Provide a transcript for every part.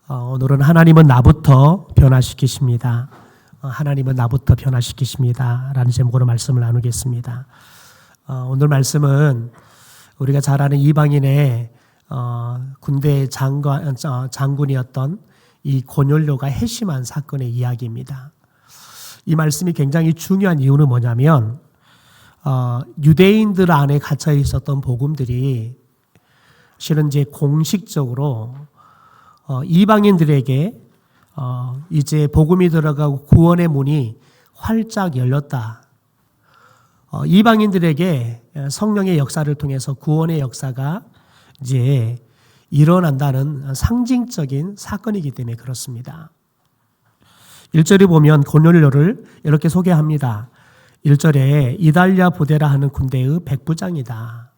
오늘은 하나님은 나부터 변화시키십니다. 하나님은 나부터 변화시키십니다. 라는 제목으로 말씀을 나누겠습니다. 오늘 말씀은 우리가 잘 아는 이방인의 군대 장군이었던 이 고넬료가 회심한 사건의 이야기입니다. 이 말씀이 굉장히 중요한 이유는 뭐냐면 유대인들 안에 갇혀 있었던 복음들이 실은 이제 공식적으로 이방인들에게 이제 복음이 들어가고 구원의 문이 활짝 열렸다. 이방인들에게 성령의 역사를 통해서 구원의 역사가 이제 일어난다는 상징적인 사건이기 때문에 그렇습니다. 1절에 보면 고넬료를 이렇게 소개합니다. 1절에 이달랴 부데라 하는 군대의 백부장이다.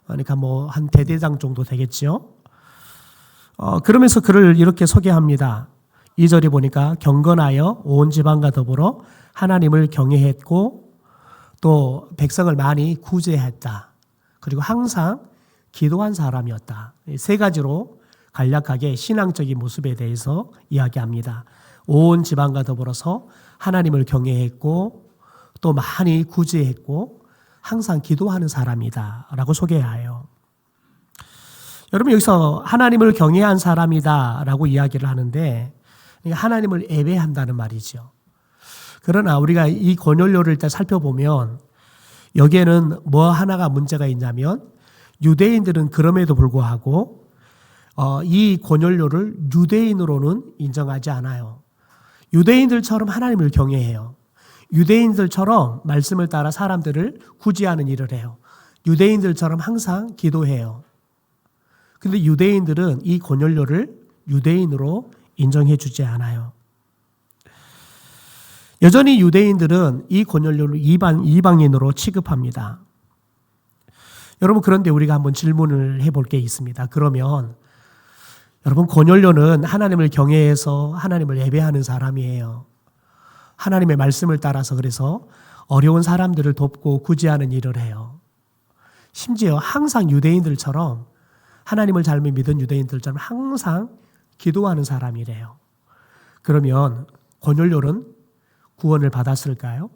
그러니까 한 대대장 정도 되겠죠. 그러면서 그를 이렇게 소개합니다. 2절에 보니까 경건하여 온 지방과 더불어 하나님을 경외했고 또 백성을 많이 구제했다. 그리고 항상 기도한 사람이었다. 세 가지로 간략하게 신앙적인 모습에 대해서 이야기합니다. 온 지방과 더불어서 하나님을 경외했고 또 많이 구제했고 항상 기도하는 사람이다 라고 소개해요. 여러분 여기서 하나님을 경외한 사람이다 라고 이야기를 하는데 하나님을 예배한다는 말이죠. 그러나 우리가 이 고넬료를 일단 살펴보면 여기에는 뭐 하나가 문제가 있냐면 유대인들은 그럼에도 불구하고 이 고넬료를 유대인으로는 인정하지 않아요. 유대인들처럼 하나님을 경외해요. 유대인들처럼 말씀을 따라 사람들을 구제하는 일을 해요. 유대인들처럼 항상 기도해요. 근데 유대인들은 이 고넬료를 유대인으로 인정해 주지 않아요. 여전히 유대인들은 이 고넬료를 이방인으로 취급합니다. 여러분 그런데 우리가 한번 질문을 해볼 게 있습니다. 그러면 여러분 고넬료는 하나님을 경외해서 하나님을 예배하는 사람이에요. 하나님의 말씀을 따라서 그래서 어려운 사람들을 돕고 구제하는 일을 해요. 심지어 항상 유대인들처럼 하나님을 잘 믿은 유대인들처럼 항상 기도하는 사람이래요. 그러면 고넬료는 구원을 받았을까요?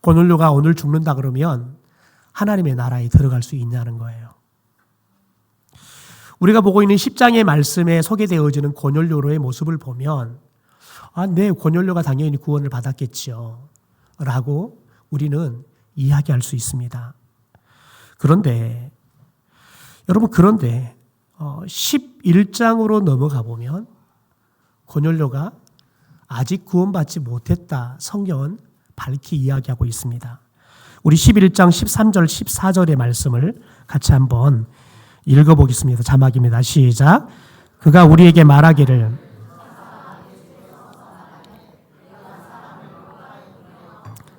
고넬료가 오늘 죽는다 그러면 하나님의 나라에 들어갈 수 있냐는 거예요. 우리가 보고 있는 10장의 말씀에 소개되어지는 고넬료의 모습을 보면 네, 고넬료가 당연히 구원을 받았겠죠 라고 우리는 이야기할 수 있습니다. 그런데 11장으로 넘어가 보면 고넬료가 아직 구원받지 못했다 성경은 밝히 이야기하고 있습니다. 우리 11장 13절 14절의 말씀을 같이 한번 읽어보겠습니다. 자막입니다. 시작. 그가 우리에게 말하기를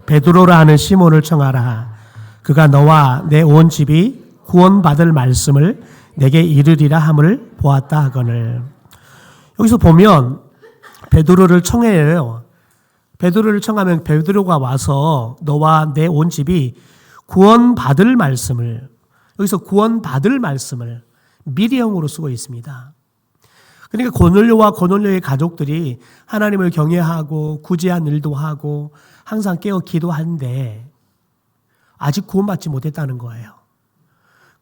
베드로라 하는 시몬을 청하라. 그가 너와 내 온 집이 구원받을 말씀을 내게 이르리라 함을 보았다 하거늘. 여기서 보면 베드로를 청해요. 베드로를 청하면 베드로가 와서 너와 내 온 집이 구원받을 말씀을, 여기서 구원받을 말씀을 미래형으로 쓰고 있습니다. 그러니까 고넬료와 고넬료의 가족들이 하나님을 경외하고 구제한 일도 하고 항상 깨어 기도하는데 아직 구원받지 못했다는 거예요.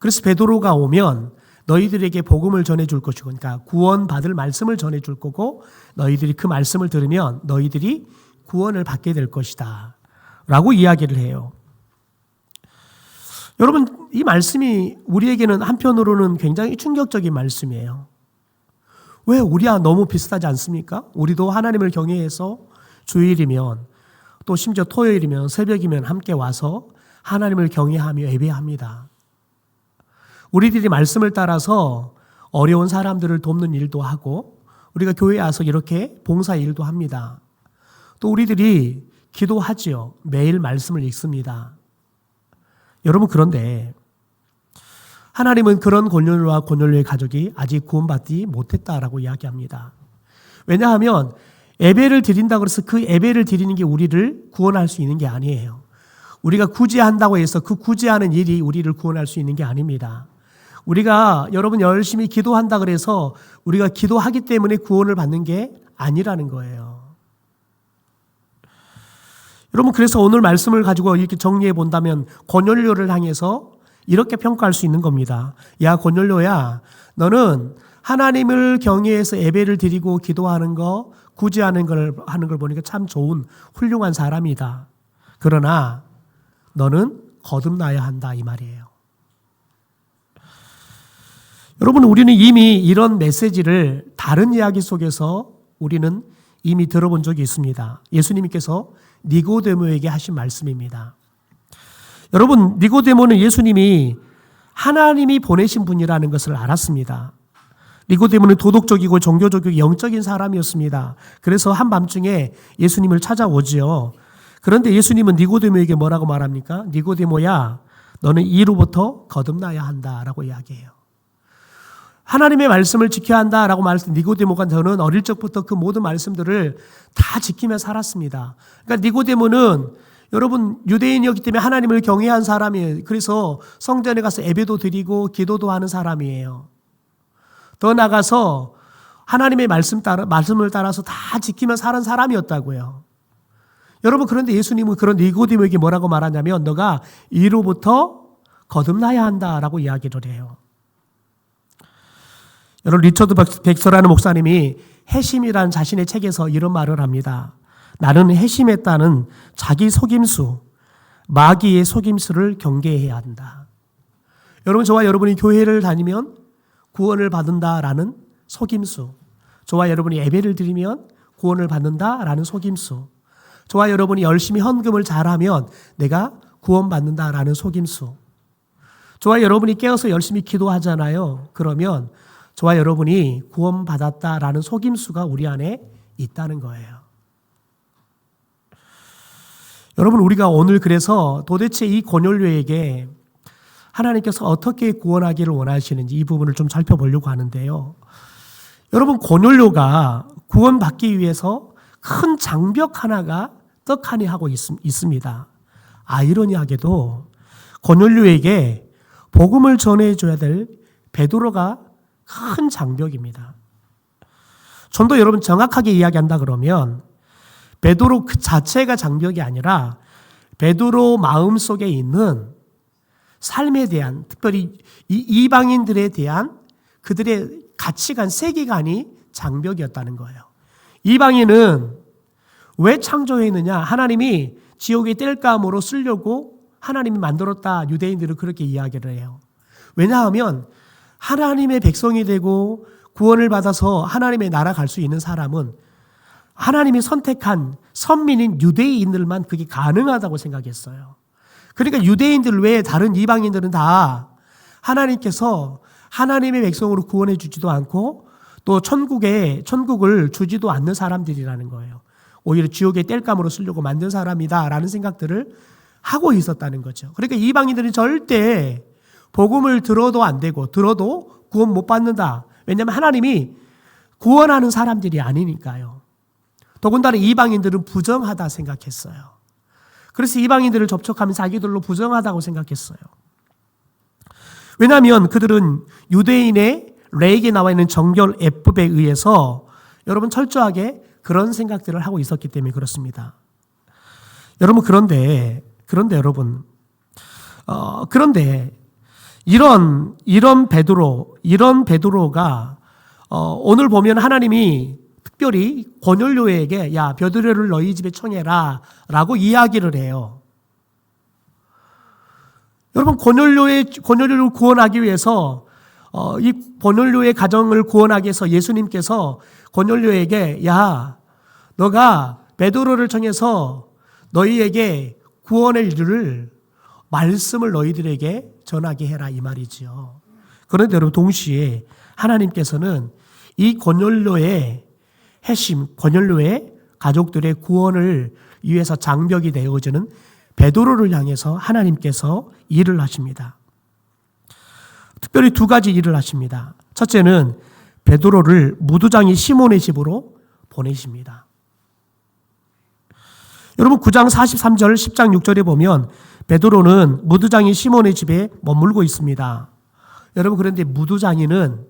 그래서 베드로가 오면 너희들에게 복음을 전해줄 것이고, 그러니까 구원받을 말씀을 전해줄 거고 너희들이 그 말씀을 들으면 너희들이 구원을 받게 될 것이다 라고 이야기를 해요. 여러분 이 말씀이 우리에게는 한편으로는 굉장히 충격적인 말씀이에요. 왜 우리와 너무 비슷하지 않습니까? 우리도 하나님을 경외해서 주일이면 또 심지어 토요일이면 새벽이면 함께 와서 하나님을 경외하며 예배합니다. 우리들이 말씀을 따라서 어려운 사람들을 돕는 일도 하고 우리가 교회에 와서 이렇게 봉사 일도 합니다. 또 우리들이 기도하지요. 매일 말씀을 읽습니다. 여러분 그런데 하나님은 그런 고넬료와 고넬료의 가족이 아직 구원받지 못했다라고 이야기합니다. 왜냐하면 예배를 드린다고 해서 그 예배를 드리는 게 우리를 구원할 수 있는 게 아니에요. 우리가 구제한다고 해서 그 구제하는 일이 우리를 구원할 수 있는 게 아닙니다. 우리가 여러분 열심히 기도한다 그래서 우리가 기도하기 때문에 구원을 받는 게 아니라는 거예요. 여러분 그래서 오늘 말씀을 가지고 이렇게 정리해 본다면 고넬료를 향해서 이렇게 평가할 수 있는 겁니다. 야 고넬료야, 너는 하나님을 경외해서 예배를 드리고 기도하는 거, 구제하는 걸 하는 걸 보니까 참 좋은 훌륭한 사람이다. 그러나 너는 거듭나야 한다 이 말이에요. 여러분 우리는 이미 이런 메시지를 다른 이야기 속에서 우리는 이미 들어본 적이 있습니다. 예수님께서 니고데모에게 하신 말씀입니다. 여러분 니고데모는 예수님이 하나님이 보내신 분이라는 것을 알았습니다. 니고데모는 도덕적이고 종교적이고 영적인 사람이었습니다. 그래서 한밤중에 예수님을 찾아오지요. 그런데 예수님은 니고데모에게 뭐라고 말합니까? 니고데모야, 너는 이로부터 거듭나야 한다라고 이야기해요. 하나님의 말씀을 지켜야 한다라고 말했을 때 니고데모가 저는 어릴 적부터 그 모든 말씀들을 다 지키며 살았습니다. 그러니까 니고데모는 여러분 유대인이었기 때문에 하나님을 경외한 사람이에요. 그래서 성전에 가서 예배도 드리고 기도도 하는 사람이에요. 더 나가서 하나님의 말씀을 따라서 다 지키며 사는 사람이었다고요. 여러분 그런데 예수님은 그런 니고데모에게 뭐라고 말하냐면 너가 이로부터 거듭나야 한다라고 이야기를 해요. 여러분 리처드 백서라는 목사님이 해심이라는 자신의 책에서 이런 말을 합니다. 나는 해심했다는 자기 속임수, 마귀의 속임수를 경계해야 한다. 여러분 저와 여러분이 교회를 다니면 구원을 받는다라는 속임수, 저와 여러분이 예배를 드리면 구원을 받는다라는 속임수, 저와 여러분이 열심히 헌금을 잘하면 내가 구원받는다라는 속임수, 저와 여러분이 깨어서 열심히 기도하잖아요. 그러면 저와 여러분이 구원받았다라는 속임수가 우리 안에 있다는 거예요. 여러분 우리가 오늘 그래서 도대체 이 고넬료에게 하나님께서 어떻게 구원하기를 원하시는지 이 부분을 좀 살펴보려고 하는데요. 여러분 고넬료가 구원받기 위해서 큰 장벽 하나가 떡하니 하고 있습니다. 아이러니하게도 고넬료에게 복음을 전해줘야 될 베드로가 큰 장벽입니다. 좀 더 여러분 정확하게 이야기한다 그러면 베드로 그 자체가 장벽이 아니라 베드로 마음속에 있는 삶에 대한, 특별히 이 이방인들에 대한 그들의 가치관, 세계관이 장벽이었다는 거예요. 이방인은 왜 창조했느냐? 하나님이 지옥의 땔감으로 쓰려고 하나님이 만들었다. 유대인들은 그렇게 이야기를 해요. 왜냐하면 하나님의 백성이 되고 구원을 받아서 하나님의 나라 갈 수 있는 사람은 하나님이 선택한 선민인 유대인들만 그게 가능하다고 생각했어요. 그러니까 유대인들 외에 다른 이방인들은 다 하나님께서 하나님의 백성으로 구원해 주지도 않고 또 천국을 주지도 않는 사람들이라는 거예요. 오히려 지옥의 땔감으로 쓰려고 만든 사람이다라는 생각들을 하고 있었다는 거죠. 그러니까 이방인들이 절대 복음을 들어도 안 되고 들어도 구원 못 받는다. 왜냐하면 하나님이 구원하는 사람들이 아니니까요. 더군다나 이방인들은 부정하다 생각했어요. 그래서 이방인들을 접촉하면 자기들로 부정하다고 생각했어요. 왜냐하면 그들은 유대인의 레이기에 나와 있는 정결 예법에 의해서 여러분 철저하게 그런 생각들을 하고 있었기 때문에 그렇습니다. 여러분 그런데 여러분 그런데 이런 베드로가 오늘 보면 하나님이 특별히 고넬료에게 야 베드로를 너희 집에 청해라 라고 이야기를 해요. 여러분 고넬료를 구원하기 위해서 이 고넬료의 가정을 구원하기 위해서 예수님께서 고넬료에게 야 너가 베드로를 청해서 너희에게 구원의 일을 말씀을 너희들에게 전하게 해라 이 말이지요. 그런데 여러분 동시에 하나님께서는 이 고넬료의 해심, 고넬료의 가족들의 구원을 위해서 장벽이 되어지는 베드로를 향해서 하나님께서 일을 하십니다. 특별히 두 가지 일을 하십니다. 첫째는 베드로를 무두장이 시몬의 집으로 보내십니다. 여러분 9장 43절 10장 6절에 보면 베드로는 무두장이 시몬의 집에 머물고 있습니다. 여러분, 그런데 무두장이는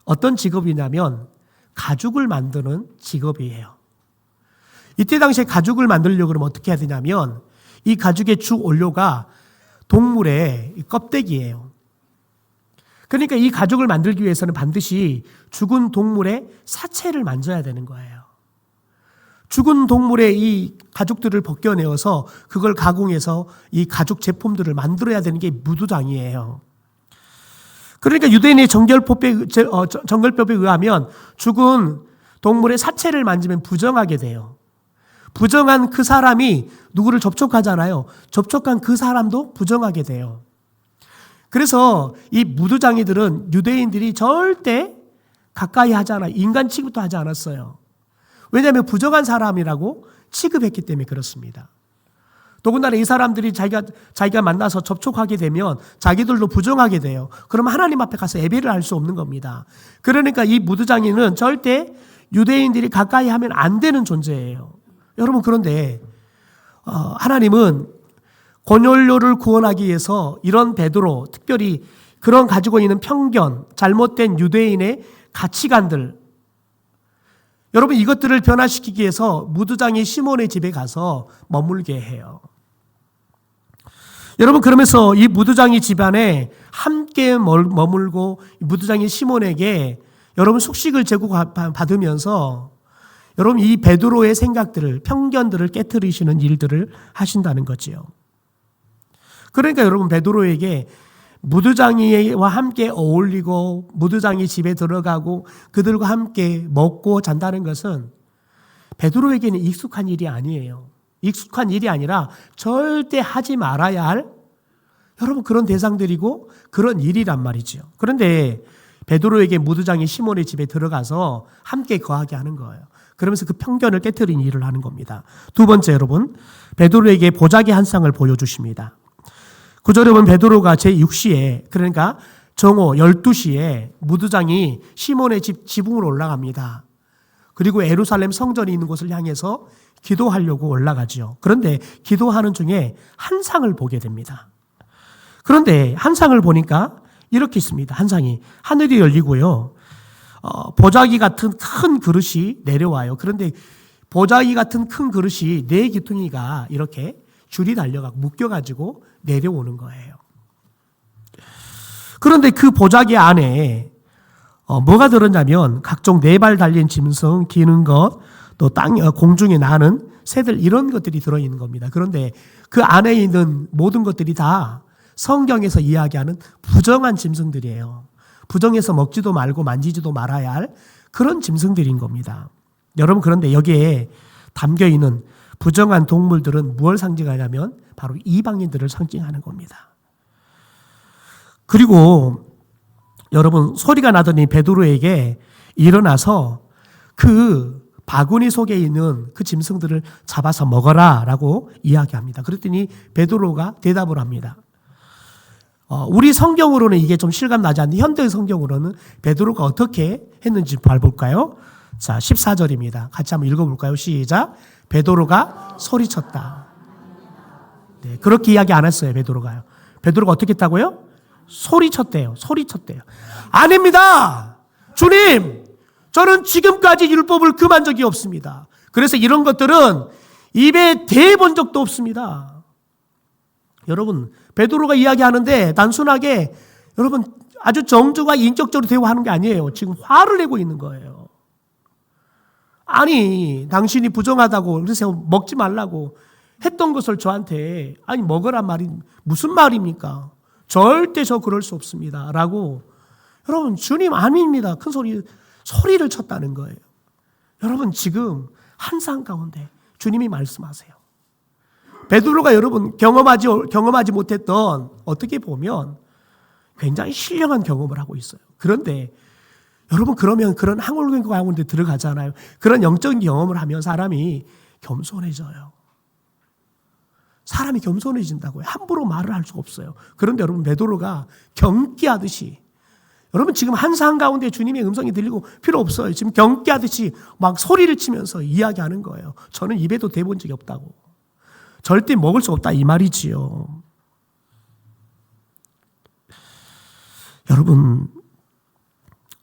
어떤 직업이냐면 가죽을 만드는 직업이에요. 이때 당시에 가죽을 만들려고 그러면 어떻게 해야 되냐면 이 가죽의 주 원료가 동물의 껍데기예요. 그러니까 이 가죽을 만들기 위해서는 반드시 죽은 동물의 사체를 만져야 되는 거예요. 죽은 동물의 이 가죽들을 벗겨내어서 그걸 가공해서 이 가죽 제품들을 만들어야 되는 게 무두장이에요. 그러니까 유대인의 정결법에 의하면 죽은 동물의 사체를 만지면 부정하게 돼요. 부정한 그 사람이 누구를 접촉하잖아요. 접촉한 그 사람도 부정하게 돼요. 그래서 이 무두장이들은 유대인들이 절대 가까이 하지 않아, 인간 취급도 하지 않았어요. 왜냐하면 부정한 사람이라고 취급했기 때문에 그렇습니다. 더군다나 이 사람들이 자기가 만나서 접촉하게 되면 자기들도 부정하게 돼요. 그럼 하나님 앞에 가서 예배를 할 수 없는 겁니다. 그러니까 이 무두장이는 절대 유대인들이 가까이 하면 안 되는 존재예요. 여러분, 그런데 하나님은 고넬료를 구원하기 위해서 이런 베드로, 특별히 그런 가지고 있는 편견, 잘못된 유대인의 가치관들, 여러분 이것들을 변화시키기 위해서 무두장이 시몬의 집에 가서 머물게 해요. 여러분, 그러면서 이 무두장이 집안에 함께 머물고 무두장이 시몬에게 여러분 숙식을 제공받으면서 여러분 이 베드로의 생각들을, 편견들을 깨트리시는 일들을 하신다는 거지요. 그러니까 여러분 베드로에게 무두장이와 함께 어울리고 무두장이 집에 들어가고 그들과 함께 먹고 잔다는 것은 베드로에게는 익숙한 일이 아니에요. 익숙한 일이 아니라 절대 하지 말아야 할 여러분 그런 대상들이고 그런 일이란 말이죠. 그런데 베드로에게 무두장이 시몬의 집에 들어가서 함께 거하게 하는 거예요. 그러면서 그 편견을 깨트린 일을 하는 겁니다. 두 번째, 여러분 베드로에게 보자기 한 쌍을 보여주십니다. 9절에 보면 베드로가 제6시에, 그러니까 정오 12시에 무두장이 시몬의 집 지붕으로 올라갑니다. 그리고 예루살렘 성전이 있는 곳을 향해서 기도하려고 올라가죠. 그런데 기도하는 중에 한 상을 보게 됩니다. 그런데 한 상을 보니까 이렇게 있습니다. 한 상이 하늘이 열리고요. 보자기 같은 큰 그릇이 내려와요. 그런데 보자기 같은 큰 그릇이 네 기둥이가 이렇게 줄이 달려가고 묶여가지고 내려오는 거예요. 그런데 그 보자기 안에 뭐가 들었냐면 각종 네 발 달린 짐승, 기는 것, 또 공중에 나는 새들, 이런 것들이 들어있는 겁니다. 그런데 그 안에 있는 모든 것들이 다 성경에서 이야기하는 부정한 짐승들이에요. 부정해서 먹지도 말고 만지지도 말아야 할 그런 짐승들인 겁니다. 여러분, 그런데 여기에 담겨있는 부정한 동물들은 무엇을 상징하냐면 바로 이방인들을 상징하는 겁니다. 그리고 여러분, 소리가 나더니 베드로에게 일어나서 그 바구니 속에 있는 그 짐승들을 잡아서 먹어라 라고 이야기합니다. 그랬더니 베드로가 대답을 합니다. 우리 성경으로는 이게 좀 실감나지 않는데 현대 성경으로는 베드로가 어떻게 했는지 봐볼까요? 자, 14절입니다. 같이 한번 읽어볼까요? 시작. 베드로가 소리쳤다. 네, 그렇게 이야기 안 했어요. 베드로가요. 베드로가 어떻게 했다고요? 소리쳤대요. 소리쳤대요. 아닙니다. 주님, 저는 지금까지 율법을 금한 적이 없습니다. 그래서 이런 것들은 입에 대본 적도 없습니다. 여러분, 베드로가 이야기하는데 단순하게 여러분 아주 정주가 인격적으로 대화하는 게 아니에요. 지금 화를 내고 있는 거예요. 아니, 당신이 부정하다고 그래서 먹지 말라고 했던 것을 저한테 아니 먹으란 말이 무슨 말입니까? 절대 저 그럴 수 없습니다. 라고 여러분 주님 아닙니다. 큰 소리를 쳤다는 거예요. 여러분 지금 한상 가운데 주님이 말씀하세요. 베드로가 여러분 경험하지 못했던 어떻게 보면 굉장히 신령한 경험을 하고 있어요. 그런데 여러분 그러면 그런 항월경 가운데 들어가잖아요. 그런 영적인 경험을 하면 사람이 겸손해져요. 사람이 겸손해진다고요. 함부로 말을 할 수가 없어요. 그런데 여러분 베드로가 경기하듯이 여러분 지금 한상 가운데 주님의 음성이 들리고 필요 없어요. 지금 경기하듯이 막 소리를 치면서 이야기하는 거예요. 저는 입에도 대본 적이 없다고. 절대 먹을 수 없다 이 말이지요. 여러분,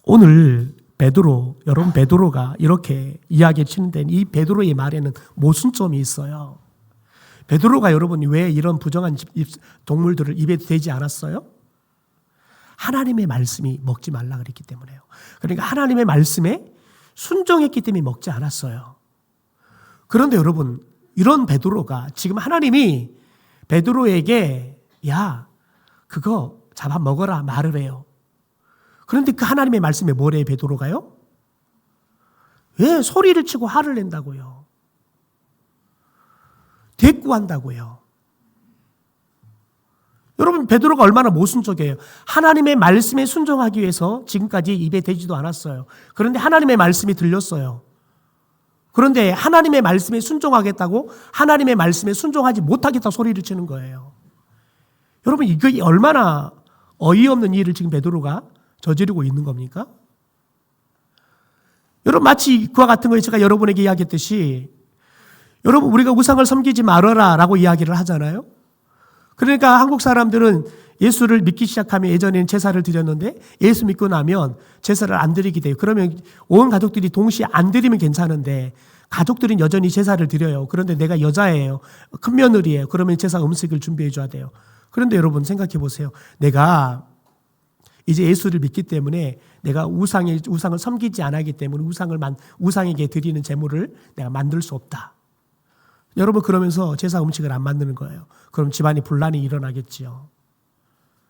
오늘 여러분 베드로가 이렇게 이야기 치는데 이 베드로의 말에는 모순점이 있어요. 베드로가 여러분이 왜 이런 부정한 동물들을 입에 대지 않았어요? 하나님의 말씀이 먹지 말라 그랬기 때문에요. 그러니까 하나님의 말씀에 순종했기 때문에 먹지 않았어요. 그런데 여러분, 이런 베드로가 지금 하나님이 베드로에게 야, 그거 잡아 먹어라 말을 해요. 그런데 그 하나님의 말씀에 뭐래요, 베드로가요? 왜 소리를 치고 화를 낸다고요? 대꾸한다고요. 여러분, 베드로가 얼마나 모순적이에요. 하나님의 말씀에 순종하기 위해서 지금까지 입에 대지도 않았어요. 그런데 하나님의 말씀이 들렸어요. 그런데 하나님의 말씀에 순종하겠다고 하나님의 말씀에 순종하지 못하겠다 소리를 치는 거예요. 여러분, 이게 얼마나 어이없는 일을 지금 베드로가 저지르고 있는 겁니까? 여러분, 마치 그와 같은 거에 제가 여러분에게 이야기했듯이 여러분, 우리가 우상을 섬기지 말아라 라고 이야기를 하잖아요. 그러니까 한국 사람들은 예수를 믿기 시작하면 예전에는 제사를 드렸는데 예수 믿고 나면 제사를 안 드리게 돼요. 그러면 온 가족들이 동시에 안 드리면 괜찮은데 가족들은 여전히 제사를 드려요. 그런데 내가 여자예요. 큰 며느리예요. 그러면 제사 음식을 준비해 줘야 돼요. 그런데 여러분 생각해 보세요. 내가 이제 예수를 믿기 때문에 내가 우상을 섬기지 않기 때문에 우상에게 드리는 제물을 내가 만들 수 없다. 여러분, 그러면서 제사 음식을 안 만드는 거예요. 그럼 집안이 분란이 일어나겠지요.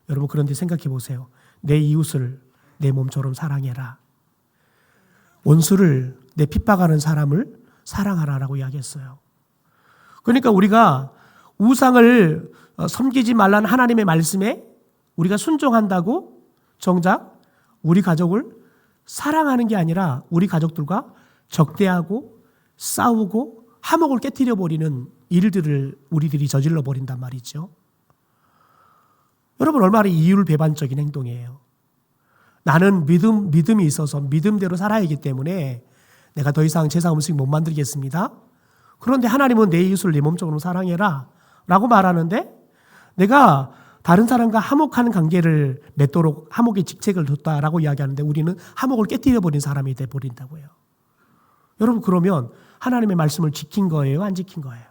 여러분, 그런데 생각해 보세요. 내 이웃을 내 몸처럼 사랑해라. 원수를, 내 핍박하는 사람을 사랑하라라고 이야기했어요. 그러니까 우리가 우상을 섬기지 말라는 하나님의 말씀에 우리가 순종한다고 정작 우리 가족을 사랑하는 게 아니라 우리 가족들과 적대하고 싸우고 화목을 깨뜨려 버리는 일들을 우리들이 저질러 버린단 말이죠. 여러분, 얼마나 이율배반적인 행동이에요. 나는 믿음이 있어서 믿음대로 살아야 하기 때문에 내가 더 이상 제사 음식 못 만들겠습니다. 그런데 하나님은 내 이웃을 내 몸처럼 사랑해라 라고 말하는데 내가 다른 사람과 화목하는 관계를 맺도록 화목의 직책을 뒀다라고 이야기하는데 우리는 화목을 깨뜨려 버린 사람이 돼 버린다고요. 여러분, 그러면 하나님의 말씀을 지킨 거예요? 안 지킨 거예요?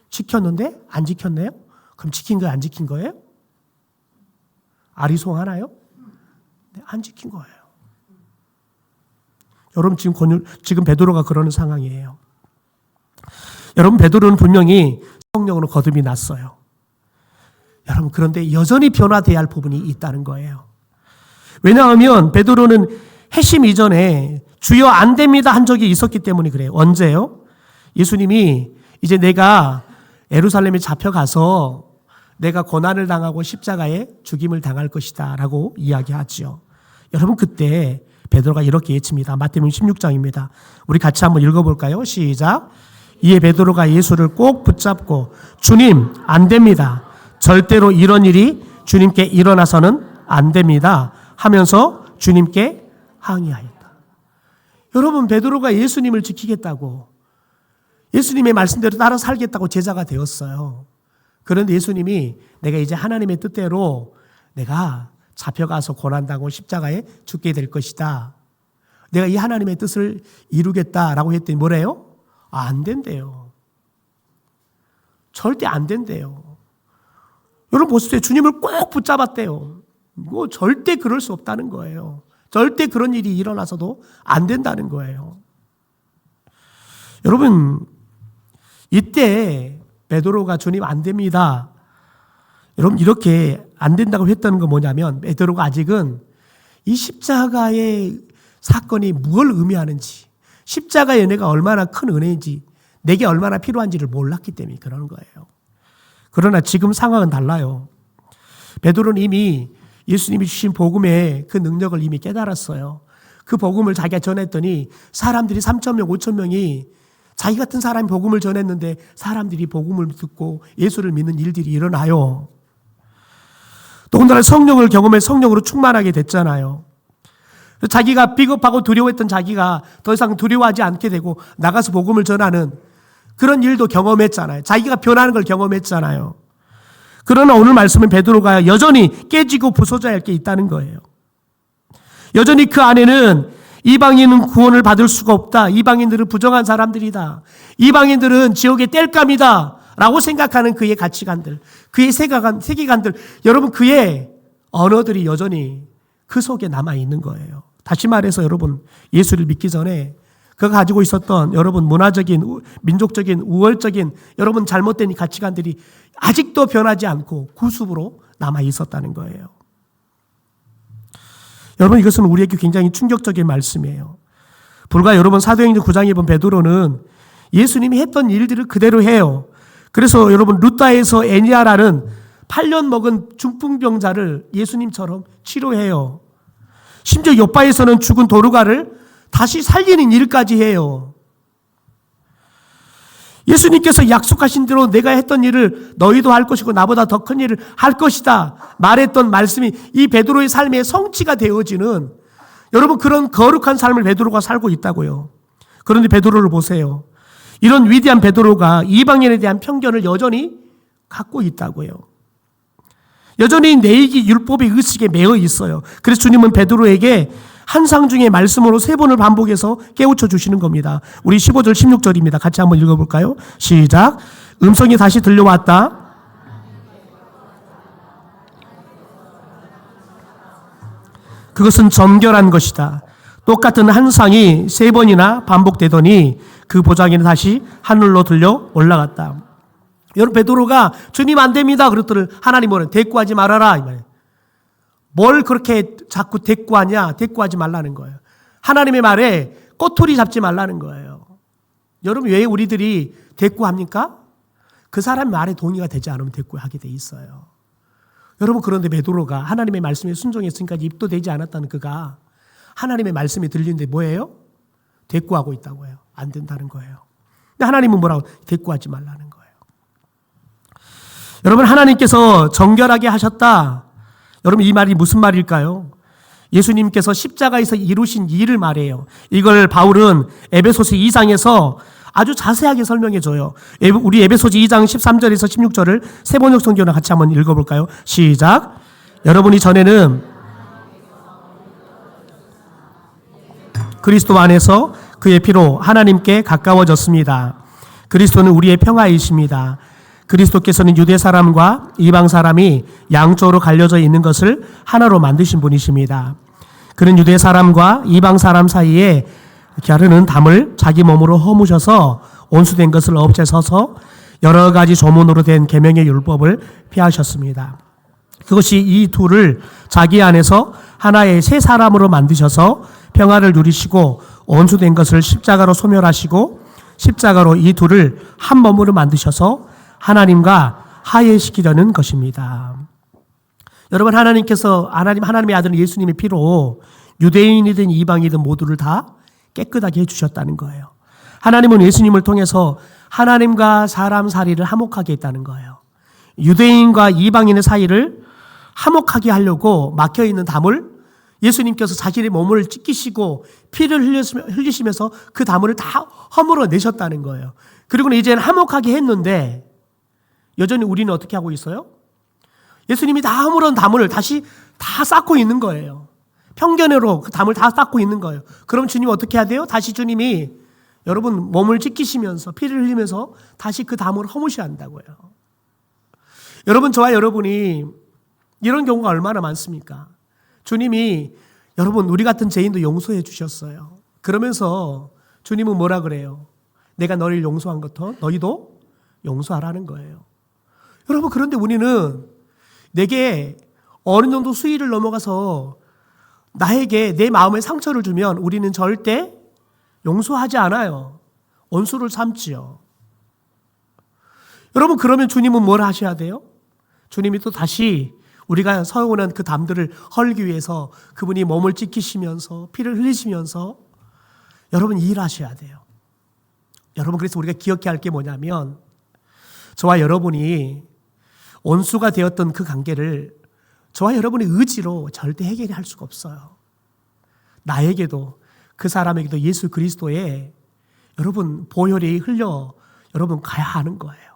지켰는데 안 지켰네요? 그럼 지킨 거예요? 안 지킨 거예요? 아리송하나요? 네, 안 지킨 거예요. 여러분, 지금 베드로가 그러는 상황이에요. 여러분, 베드로는 분명히 성령으로 거듭이 났어요. 여러분, 그런데 여전히 변화돼야 할 부분이 있다는 거예요. 왜냐하면 베드로는 회심 이전에 주여 안 됩니다 한 적이 있었기 때문에 그래요. 언제요? 예수님이 이제 내가 예루살렘에 잡혀가서 내가 고난을 당하고 십자가에 죽임을 당할 것이다 라고 이야기하죠. 여러분, 그때 베드로가 이렇게 외칩니다. 마태복음 16장입니다. 우리 같이 한번 읽어볼까요? 시작. 이에 베드로가 예수를 꼭 붙잡고 주님, 안 됩니다. 절대로 이런 일이 주님께 일어나서는 안 됩니다 하면서 주님께 항의하였다. 여러분, 베드로가 예수님을 지키겠다고 예수님의 말씀대로 따라 살겠다고 제자가 되었어요. 그런데 예수님이 내가 이제 하나님의 뜻대로 내가 잡혀가서 고난당하고 십자가에 죽게 될 것이다. 내가 이 하나님의 뜻을 이루겠다라고 했더니 뭐래요? 안 된대요. 절대 안 된대요. 여러분 보세요. 주님을 꼭 붙잡았대요. 뭐 절대 그럴 수 없다는 거예요. 절대 그런 일이 일어나서도 안 된다는 거예요. 여러분, 이때 베드로가 주님 안 됩니다. 여러분, 이렇게 안 된다고 했다는 건 뭐냐면 베드로가 아직은 이 십자가의 사건이 무엇을 의미하는지, 십자가의 은혜가 얼마나 큰 은혜인지, 내게 얼마나 필요한지를 몰랐기 때문에 그러는 거예요. 그러나 지금 상황은 달라요. 베드로는 이미 예수님이 주신 복음의 그 능력을 이미 깨달았어요. 그 복음을 자기가 전했더니 사람들이 3,000명, 5,000명이 자기 같은 사람이 복음을 전했는데 사람들이 복음을 듣고 예수를 믿는 일들이 일어나요. 더군다나 성령을 경험해 성령으로 충만하게 됐잖아요. 자기가 비겁하고 두려워했던 자기가 더 이상 두려워하지 않게 되고 나가서 복음을 전하는 그런 일도 경험했잖아요. 자기가 변하는 걸 경험했잖아요. 그러나 오늘 말씀은 베드로가 여전히 깨지고 부서져야 할 게 있다는 거예요. 여전히 그 안에는 이방인은 구원을 받을 수가 없다. 이방인들은 부정한 사람들이다. 이방인들은 지옥의 땔감이다. 라고 생각하는 그의 가치관들, 그의 세계관들, 여러분 그의 언어들이 여전히 그 속에 남아있는 거예요. 다시 말해서 여러분 예수를 믿기 전에 그가 가지고 있었던 여러분 문화적인, 민족적인, 우월적인 여러분 잘못된 가치관들이 아직도 변하지 않고 구습으로 남아있었다는 거예요. 여러분 이것은 우리에게 굉장히 충격적인 말씀이에요. 불과 여러분 사도행전 9장에 본 베드로는 예수님이 했던 일들을 그대로 해요. 그래서 여러분 루다에서 애니아라는 8년 먹은 중풍병자를 예수님처럼 치료해요. 심지어 요바에서는 죽은 도르가를 다시 살리는 일까지 해요. 예수님께서 약속하신 대로 내가 했던 일을 너희도 할 것이고 나보다 더 큰 일을 할 것이다 말했던 말씀이 이 베드로의 삶의 성취가 되어지는 여러분 그런 거룩한 삶을 베드로가 살고 있다고요. 그런데 베드로를 보세요. 이런 위대한 베드로가 이방인에 대한 편견을 여전히 갖고 있다고요. 여전히 내이기 율법의 의식에 매여 있어요. 그래서 주님은 베드로에게 한상 중에 말씀으로 3번을 반복해서 깨우쳐 주시는 겁니다. 우리 15절 16절입니다. 같이 한번 읽어볼까요? 시작. 음성이 다시 들려왔다. 그것은 정결한 것이다. 똑같은 한상이 3번이나 반복되더니 그 보자기는 다시 하늘로 들려 올라갔다. 여러분 베드로가 주님 안 됩니다 그랬더니 하나님 뭐래? 대꾸하지 말아라 이 말이에요. 뭘 그렇게 자꾸 대꾸하냐? 대꾸하지 말라는 거예요. 하나님의 말에 꼬투리 잡지 말라는 거예요. 여러분 왜 우리들이 대꾸합니까? 그 사람 말에 동의가 되지 않으면 대꾸하게 돼 있어요. 여러분 그런데 베드로가 하나님의 말씀에 순종했으니까 입도 되지 않았다는 그가 하나님의 말씀이 들리는데 뭐예요? 대꾸하고 있다고 해요. 안 된다는 거예요. 근데 하나님은 뭐라고? 대꾸하지 말라는 거예요. 여러분 하나님께서 정결하게 하셨다. 여러분 이 말이 무슨 말일까요? 예수님께서 십자가에서 이루신 일을 말해요. 이걸 바울은 에베소서 2장에서 아주 자세하게 설명해 줘요. 우리 에베소서 2장 13절에서 16절을 세번역 성경을 같이 한번 읽어볼까요? 시작. 여러분이 전에는 그리스도 안에서 그의 피로 하나님께 가까워졌습니다. 그리스도는 우리의 평화이십니다. 그리스도께서는 유대 사람과 이방 사람이 양쪽으로 갈려져 있는 것을 하나로 만드신 분이십니다. 그는 유대 사람과 이방 사람 사이에 가르는 담을 자기 몸으로 허무셔서 온수된 것을 없애서서 여러 가지 조문으로 된 계명의 율법을 폐하셨습니다. 그것이 이 둘을 자기 안에서 하나의 새 사람으로 만드셔서 평화를 누리시고 온수된 것을 십자가로 소멸하시고 십자가로 이 둘을 한 몸으로 만드셔서 하나님과 화해시키려는 것입니다. 여러분 하나님의 아들 예수님의 피로 유대인이든 이방이든 모두를 다 깨끗하게 해주셨다는 거예요. 하나님은 예수님을 통해서 하나님과 사람 사이를 화목하게 했다는 거예요. 유대인과 이방인의 사이를 화목하게 하려고 막혀있는 담을 예수님께서 자신의 몸을 찢기시고 피를 흘리시면서 그 담을 다 허물어 내셨다는 거예요. 그리고 이제는 화목하게 했는데 여전히 우리는 어떻게 하고 있어요? 예수님이 다 허물은 담을 다시 다 쌓고 있는 거예요. 편견으로 그 담을 다 쌓고 있는 거예요. 그럼 주님이 어떻게 해야 돼요? 다시 주님이 여러분 몸을 찢기시면서 피를 흘리면서 다시 그 담을 허무셔야 한다고요. 여러분 저와 여러분이 이런 경우가 얼마나 많습니까? 주님이 여러분 우리 같은 죄인도 용서해 주셨어요. 그러면서 주님은 뭐라 그래요? 내가 너를 용서한 것도 너희도 용서하라는 거예요. 여러분 그런데 우리는 내게 어느 정도 수위를 넘어가서 나에게 내 마음에 상처를 주면 우리는 절대 용서하지 않아요. 원수를 삼지요. 여러분 그러면 주님은 뭘 하셔야 돼요? 주님이 또 다시 우리가 서운한 그 담들을 헐기 위해서 그분이 몸을 찢기시면서 피를 흘리시면서 여러분 일하셔야 돼요. 여러분 그래서 우리가 기억해야 할 게 뭐냐면 저와 여러분이 원수가 되었던 그 관계를 저와 여러분의 의지로 절대 해결할 수가 없어요. 나에게도 그 사람에게도 예수 그리스도의 여러분 보혈이 흘려 여러분 가야 하는 거예요.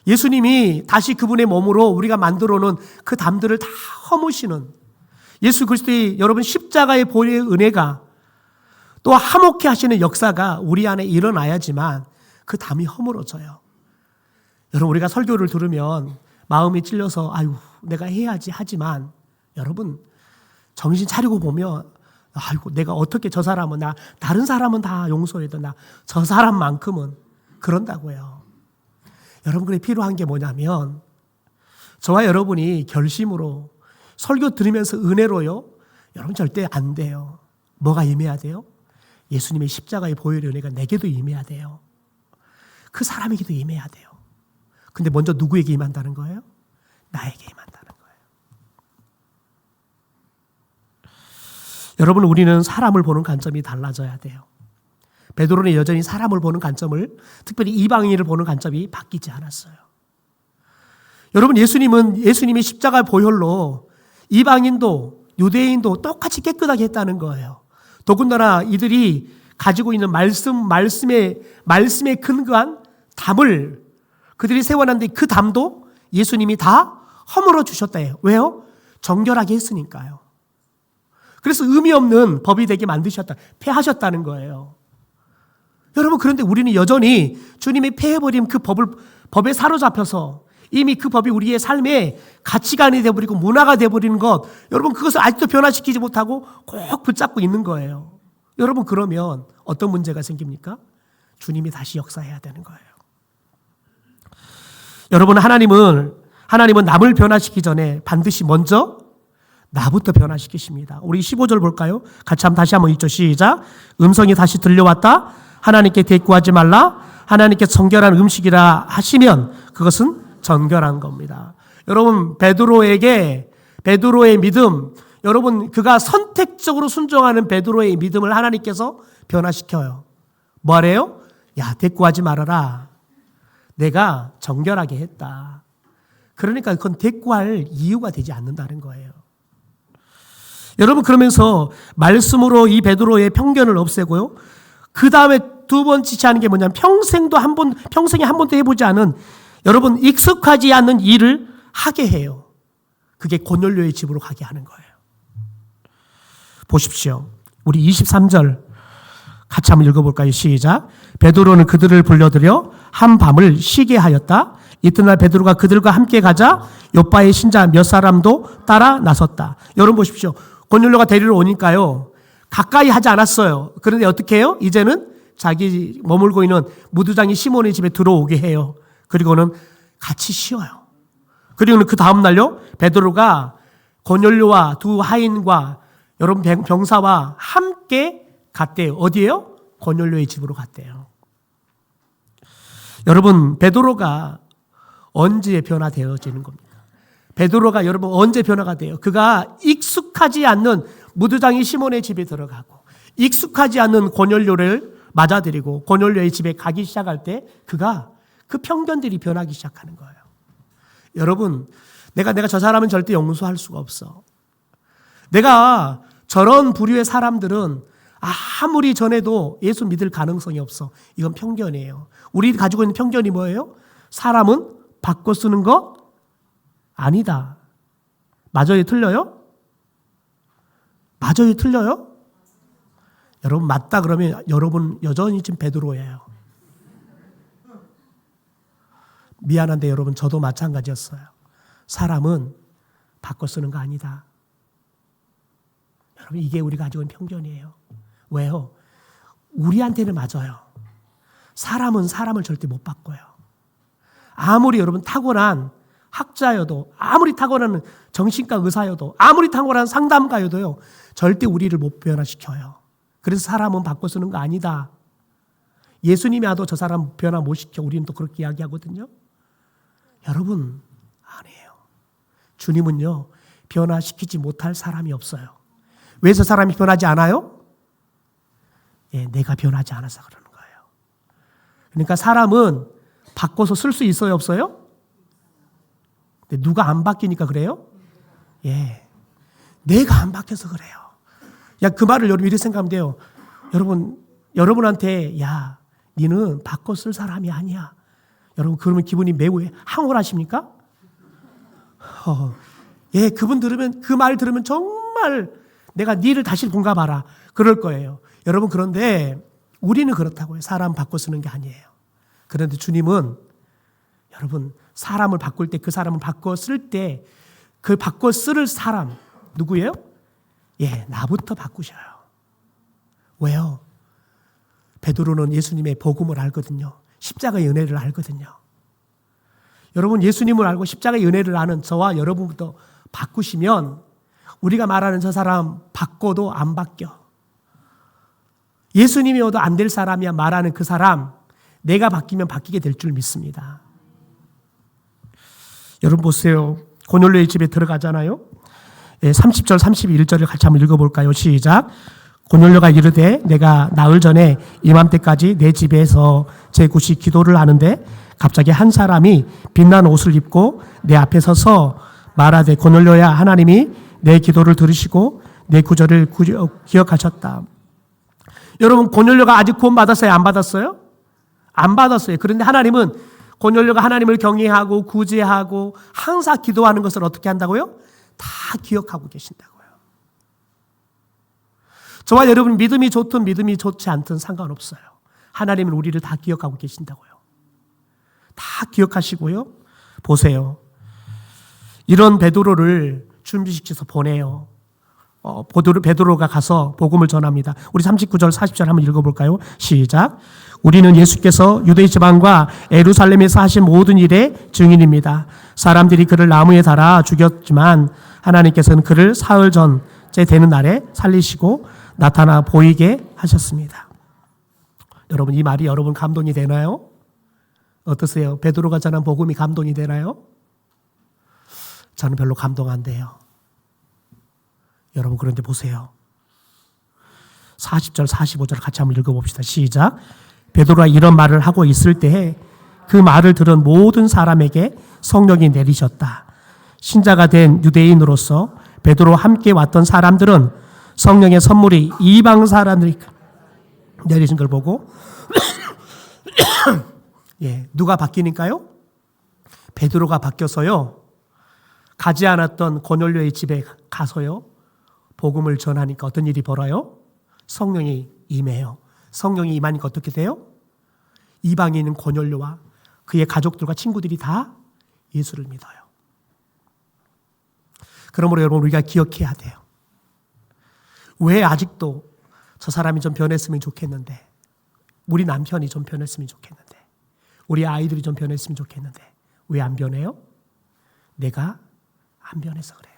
예수님이 다시 그분의 몸으로 우리가 만들어 놓은 그 담들을 다 허무시는 예수 그리스도의 여러분 십자가의 보혈의 은혜가 또 화목케 하시는 역사가 우리 안에 일어나야지만 그 담이 허물어져요. 여러분 우리가 설교를 들으면 마음이 찔려서 아유 내가 해야지 하지만 여러분 정신 차리고 보면 아이고 내가 어떻게 저 사람은 나 다른 사람은 다 용서해도 나 저 사람만큼은 그런다고요. 여러분 그래 필요한 게 뭐냐면 저와 여러분이 결심으로 설교 들으면서 은혜로요. 여러분 절대 안 돼요. 뭐가 임해야 돼요? 예수님의 십자가의 보혈의 은혜가 내게도 임해야 돼요. 그 사람에게도 임해야 돼요. 근데 먼저 누구에게 임한다는 거예요? 나에게 임한다는 거예요. 여러분 우리는 사람을 보는 관점이 달라져야 돼요. 베드로는 여전히 사람을 보는 관점을 특별히 이방인을 보는 관점이 바뀌지 않았어요. 여러분 예수님은 예수님의 십자가 보혈로 이방인도 유대인도 똑같이 깨끗하게 했다는 거예요. 더군다나 이들이 가지고 있는 말씀에 근거한 담을 그들이 세워놨는데 그 담도 예수님이 다 허물어 주셨다예요. 왜요? 정결하게 했으니까요. 그래서 의미 없는 법이 되게 만드셨다. 폐하셨다는 거예요. 여러분 그런데 우리는 여전히 주님이 폐해버린 그 법에 사로잡혀서 이미 그 법이 우리의 삶의 가치관이 되어버리고 문화가 되어버리는 것 여러분 그것을 아직도 변화시키지 못하고 꼭 붙잡고 있는 거예요. 여러분 그러면 어떤 문제가 생깁니까? 주님이 다시 역사해야 되는 거예요. 여러분 하나님은 남을 변화시키기 전에 반드시 먼저 나부터 변화시키십니다. 우리 15절 볼까요? 같이 다시 한번 읽죠. 시작. 음성이 다시 들려왔다. 하나님께 대꾸하지 말라. 하나님께 정결한 음식이라 하시면 그것은 정결한 겁니다. 여러분 베드로의 믿음 여러분 그가 선택적으로 순종하는 베드로의 믿음을 하나님께서 변화시켜요. 뭐래요? 야 대꾸하지 말아라. 내가 정결하게 했다. 그러니까 그건 대꾸할 이유가 되지 않는다는 거예요. 여러분 그러면서 말씀으로 이 베드로의 편견을 없애고요. 그 다음에 두 번째 지시하는 게 뭐냐면 평생에 한 번도 해보지 않은 여러분 익숙하지 않는 일을 하게 해요. 그게 고넬료의 집으로 가게 하는 거예요. 보십시오. 우리 23절 같이 한번 읽어볼까요? 시작. 베드로는 그들을 불러들여 한 밤을 쉬게 하였다. 이튿날 베드로가 그들과 함께 가자 요바의 신자 몇 사람도 따라 나섰다. 여러분 보십시오. 고넬료가 데리러 오니까요. 가까이 하지 않았어요. 그런데 어떻게 해요? 이제는 자기 머물고 있는 무두장이 시몬의 집에 들어오게 해요. 그리고는 같이 쉬어요. 그리고는 그 다음 날요. 베드로가 고넬료와 두 하인과 여러분 병사와 함께 갔대요. 어디에요? 고넬료의 집으로 갔대요. 여러분 베드로가 언제 변화되어지는 겁니까? 베드로가 여러분 언제 변화가 돼요? 그가 익숙하지 않는 무두장이 시몬의 집에 들어가고 익숙하지 않는 고넬료를 맞아들이고 고넬료의 집에 가기 시작할 때 그가 그 편견들이 변하기 시작하는 거예요. 여러분 내가 저 사람은 절대 용서할 수가 없어. 내가 저런 부류의 사람들은 아무리 전해도 예수 믿을 가능성이 없어. 이건 편견이에요. 우리 가지고 있는 편견이 뭐예요? 사람은 바꿔 쓰는 거 아니다. 맞아요? 틀려요? 맞아요? 틀려요? 여러분 맞다 그러면 여러분 여전히 지금 베드로예요. 미안한데 여러분 저도 마찬가지였어요. 사람은 바꿔 쓰는 거 아니다. 여러분 이게 우리가 가지고 있는 편견이에요. 왜요? 우리한테는 맞아요. 사람은 사람을 절대 못 바꿔요. 아무리 여러분 탁월한 학자여도 아무리 탁월한 정신과 의사여도 아무리 탁월한 상담가여도요. 절대 우리를 못 변화시켜요. 그래서 사람은 바꿔 쓰는 거 아니다. 예수님이 와도 저 사람 변화 못 시켜. 우리는 또 그렇게 이야기하거든요. 여러분 아니에요. 주님은요. 변화시키지 못할 사람이 없어요. 왜 저 사람이 변하지 않아요? 예, 내가 변하지 않아서 그러는 거예요. 그러니까 사람은 바꿔서 쓸 수 있어요, 없어요? 근데 누가 안 바뀌니까 그래요? 예, 내가 안 바뀌어서 그래요. 야, 그 말을 여러분 이렇게 생각하면 돼요. 여러분한테 야, 니는 바꿔 쓸 사람이 아니야. 여러분 그러면 기분이 매우 황홀하십니까? 예, 그분 들으면 그 말 들으면 정말 내가 니를 다시 공감하라 그럴 거예요. 여러분 그런데 우리는 그렇다고요. 사람 바꿔 쓰는 게 아니에요. 그런데 주님은 여러분 사람을 바꿀 때 그 사람을 바꿔 쓸 때 그 바꿔 쓸 사람 누구예요? 예, 나부터 바꾸셔요. 왜요? 베드로는 예수님의 복음을 알거든요. 십자가의 은혜를 알거든요. 여러분 예수님을 알고 십자가의 은혜를 아는 저와 여러분부터 바꾸시면 우리가 말하는 저 사람 바꿔도 안 바뀌어. 예수님이 오도 안 될 사람이야 말하는 그 사람 내가 바뀌면 바뀌게 될 줄 믿습니다. 여러분 보세요. 고넬료의 집에 들어가잖아요. 30절 31절을 같이 한번 읽어볼까요? 시작. 고넬료가 이르되 내가 나흘 전에 이맘때까지 내 집에서 제 굿이 기도를 하는데 갑자기 한 사람이 빛난 옷을 입고 내 앞에 서서 말하되 고넬료야 하나님이 내 기도를 들으시고 내 구절을 기억하셨다. 여러분 고넬료가 아직 구원 받았어요? 안 받았어요? 안 받았어요. 그런데 하나님은 고넬료가 하나님을 경외하고 구제하고 항상 기도하는 것을 어떻게 한다고요? 다 기억하고 계신다고요. 저와 여러분 믿음이 좋든 믿음이 좋지 않든 상관없어요. 하나님은 우리를 다 기억하고 계신다고요. 다 기억하시고요. 보세요. 이런 베드로를 준비시켜서 보내요. 베드로가 가서 복음을 전합니다. 우리 39절 40절 한번 읽어볼까요? 시작. 우리는 예수께서 유대 지방과 예루살렘에서 하신 모든 일의 증인입니다. 사람들이 그를 나무에 달아 죽였지만 하나님께서는 그를 사흘 전째 되는 날에 살리시고 나타나 보이게 하셨습니다. 여러분 이 말이 여러분 감동이 되나요? 어떠세요? 베드로가 전한 복음이 감동이 되나요? 저는 별로 감동 안 돼요. 여러분 그런데 보세요. 40절 45절 같이 한번 읽어봅시다. 시작. 베드로가 이런 말을 하고 있을 때에 그 말을 들은 모든 사람에게 성령이 내리셨다. 신자가 된 유대인으로서 베드로와 함께 왔던 사람들은 성령의 선물이 이방 사람들이 내리신 걸 보고 예, 누가 바뀌니까요? 베드로가 바뀌어서요. 가지 않았던 고넬료의 집에 가서요. 복음을 전하니까 어떤 일이 벌어요? 성령이 임해요. 성령이 임하니까 어떻게 돼요? 이방인은 고넬료와 그의 가족들과 친구들이 다 예수를 믿어요. 그러므로 여러분 우리가 기억해야 돼요. 왜 아직도 저 사람이 좀 변했으면 좋겠는데, 우리 남편이 좀 변했으면 좋겠는데, 우리 아이들이 좀 변했으면 좋겠는데 왜 안 변해요? 내가 안 변해서 그래요.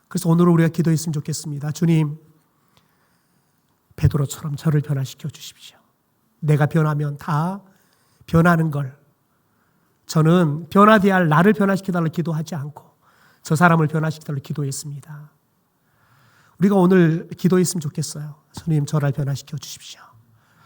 그래서 오늘은 우리가 기도했으면 좋겠습니다. 주님, 베드로처럼 저를 변화시켜 주십시오. 내가 변하면 다 변하는 걸, 저는 변화되어야 할 나를 변화시켜달라고 기도하지 않고 저 사람을 변화시켜달라고 기도했습니다. 우리가 오늘 기도했으면 좋겠어요. 주님, 저를 변화시켜 주십시오.